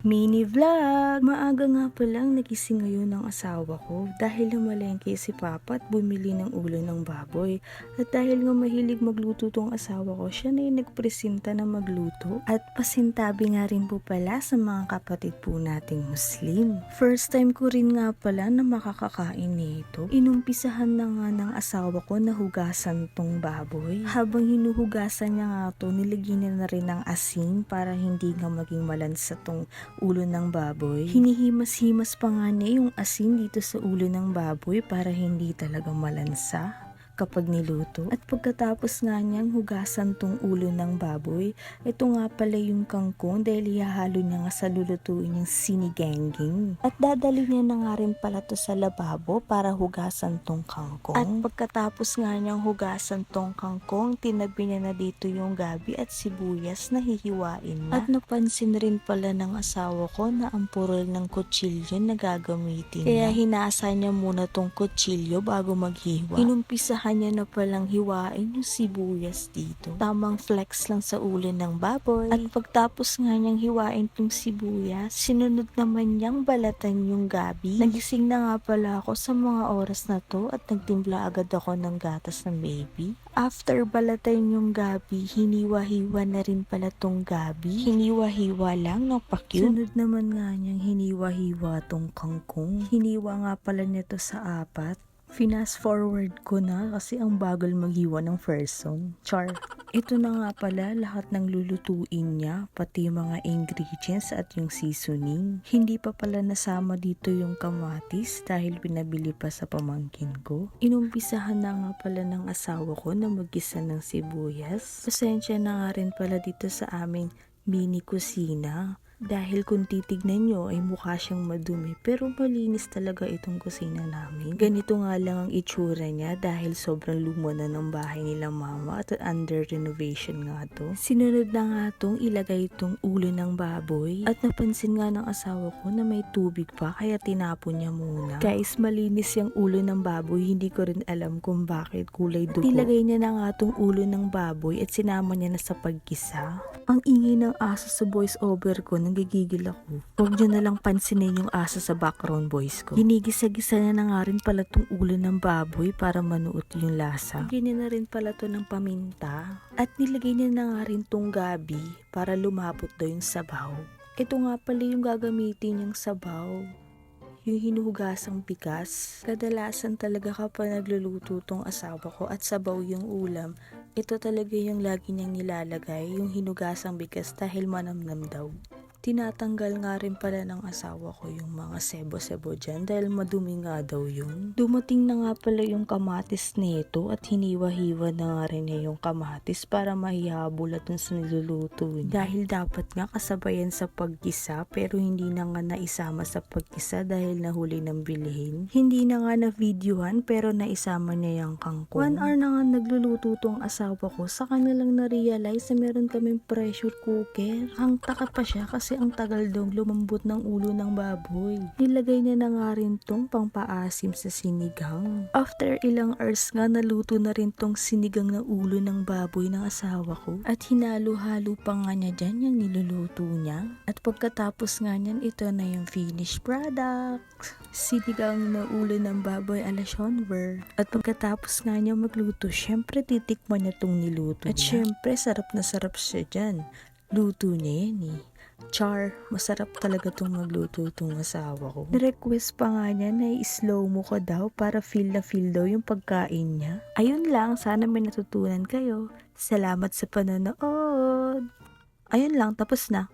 Mini vlog! Maaga nga palang nagising ngayon ng asawa ko dahil namalengke si Papa at bumili ng ulo ng baboy. At dahil nga mahilig magluto tong asawa ko, siya na yung nagpresenta na magluto. At pasintabi nga rin po pala sa mga kapatid po nating Muslim. First time ko rin nga pala na makakakain nito. Inumpisahan na nga ng asawa ko na hugasan tong baboy. Habang hinuhugasan niya nga to, nilagyan niya na rin ng asin para hindi nga maging malansa tong ulo ng baboy. Hinihimas-himas pa nga niya yung asin dito sa ulo ng baboy para hindi talaga malansa kapag niluto. At pagkatapos nga niyang hugasan tong ulo ng baboy, ito nga pala yung kangkong dahil ihahalo niya nga sa lulutuin yung sinigang. At dadali niya na nga rin pala to sa lababo para hugasan tong kangkong. At pagkatapos nga niyang hugasan tong kangkong, tinabi niya na dito yung gabi at sibuyas na hihiwain na. At napansin rin pala ng asawa ko na ang purol ng kutsilyo na gagamitin niya. Kaya hinasa niya muna tong kutsilyo bago maghiwa. Inumpisahan niya na palang hiwain yung sibuyas dito. Tamang flex lang sa ulo ng baboy. At pagtapos nga niyang hiwain tong sibuyas, sinunod naman niyang balatan yung gabi. Nagising na nga pala ako sa mga oras na to at nagtimpla agad ako ng gatas ng baby. After balatan yung gabi, hiniwa-hiwa na rin pala tong gabi. Hiniwa-hiwa lang ng pa-cute. Sunod naman nga niyang hiniwa-hiwa tong kangkong. Hiniwa nga pala nito sa 4. Fast forward ko na kasi ang bagal maghiwa ng first song. Char. Ito na nga pala lahat ng lulutuin niya, pati mga ingredients at yung seasoning. Hindi pa pala nasama dito yung kamatis dahil pinabili pa sa pamangkin ko. Inumpisahan na nga pala ng asawa ko na mag-gisa ng sibuyas. Pasensya na nga rin pala dito sa aming mini kusina. Dahil kung titignan nyo ay mukha siyang madumi pero malinis talaga itong kusina namin. Ganito nga lang ang itsura niya dahil sobrang luma na ng bahay nila mama at under renovation nga to. Sinunod na nga tong ilagay itong ulo ng baboy at napansin nga ng asawa ko na may tubig pa kaya tinapon niya muna. Guys, malinis yung ulo ng baboy, hindi ko rin alam kung bakit kulay dugo. Nilagay niya na nga tong ulo ng baboy at sinama niya na sa paggisa. Ang ingay ng aso sa voice over ko, nagigigil ako. Huwag nyo na lang pansinin yung aso sa background voice ko. Ginigisa-gisa na nga rin pala tong ulo ng baboy para manuot yung lasa. Lagyan na rin pala to ng paminta. At nilagay niya na nga rin tong gabi para lumapot daw yung sabaw. Ito nga pala yung gagamitin niyang sabaw. Yung hinuhugasang bigas. Kadalasan talaga kapag nagluluto tong asawa ko at sabaw yung ulam, ito talaga yung lagi niyang nilalagay, yung hinugasang bigas dahil manamnam daw. Tinatanggal nga rin pala ng asawa ko yung mga sebo-sebo dyan dahil madumi nga daw yun. Dumating na nga pala yung kamatis nito at hiniwa-hiwa na nga rin niya yung kamatis para mahihabol at dun sa niluluto niya. Dahil dapat nga kasabayan sa paggisa pero hindi na nga naisama sa paggisa dahil nahuli ng bilihin. Hindi na nga na-videohan pero naisama niya yung kangkong. 1 hour na nga nagluluto tong asawa ko, saka na lang na-realize na meron kaming pressure cooker. Ang taka pa siya kasi ang tagal daw lumambot ng ulo ng baboy. Nilagay niya na nga rin tong pangpaasim sa sinigang. After ilang hours nga, naluto na rin tong sinigang na ulo ng baboy ng asawa ko. At hinalo-halo pa nga niya dyan yung niluluto niya. At pagkatapos nga niyan, ito na yung finished product. Sinigang na ulo ng baboy ala Schonver. At pagkatapos nga niya magluto, syempre titikman niya tong niluto niya. At syempre, sarap na sarap siya dyan. Luto niya yan eh. Char, masarap talaga tong magluto tong asawa ko. Request pa nga niya na i-slow mo ko daw para feel na feel daw yung pagkain niya. Ayun lang, sana may natutunan kayo. Salamat sa panonood. Ayun lang, tapos na.